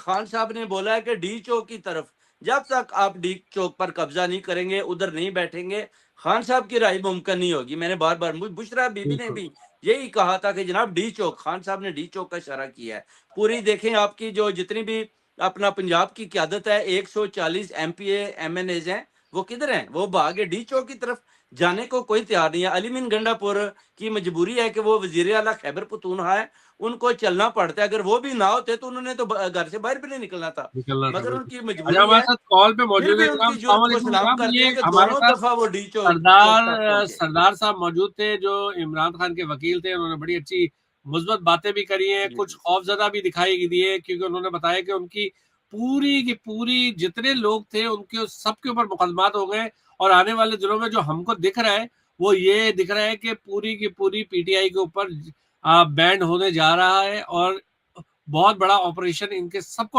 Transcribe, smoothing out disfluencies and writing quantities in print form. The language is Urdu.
خان صاحب نے بولا ہے کہ ڈی چوک کی طرف جب تک آپ ڈی چوک پر قبضہ نہیں کریں گے، ادھر نہیں بیٹھیں گے، خان صاحب کی رہائی ممکن نہیں ہوگی۔ میں نے بار بار بشرا بی بی نے بالکل بھی یہی کہا تھا کہ جناب ڈی چوک، خان صاحب نے ڈی چوک کا اشارہ کیا ہے۔ پوری دیکھیں آپ کی جو جتنی بھی اپنا پنجاب کی قیادت ہے، 140 M P A M N As ہیں، وہ کدھر ہیں؟ وہ بھاگے ڈی چوک کی طرف، جانے کو کوئی تیار نہیں ہے۔ علی من گنڈا پور کی مجبوری ہے کہ وہ وزیر اعلیٰ خیبر پختونخوا ہے، ان کو چلنا پڑتا ہے۔ اگر وہ بھی نہ ہوتے تو انہوں نے تو گھر سے باہر بھی نہیں نکلنا تھا، نکلنا تھا، مگر ان بالکل۔ کی اچھا، مجبوری ہمارے ہے۔ ساتھ کال پہ پھر موجود ہے بھی ان جناب، کی السلام جرت کو علیکم سلام جناب۔ کرتے ہیں یہ کہ ہمارے دونوں ساتھ دفعہ وہ ڈی چوک تک پہنچے۔ سردار صاحب موجود تھے جو عمران خان کے وکیل تھے، انہوں نے بڑی اچھی مثبت باتیں بھی کری ہیں، جی کچھ خوف زدہ بھی دکھائی دیے، کیونکہ انہوں نے بتایا کہ ان کی پوری کی پوری جتنے لوگ تھے ان کے سب کے اوپر مقدمات ہو گئے، اور آنے والے دنوں میں جو ہم کو دکھ رہا ہے وہ یہ دکھ رہا ہے کہ پوری کی پوری پی ٹی آئی کے اوپر بینڈ ہونے جا رہا ہے، اور بہت بڑا آپریشن ان کے سب کو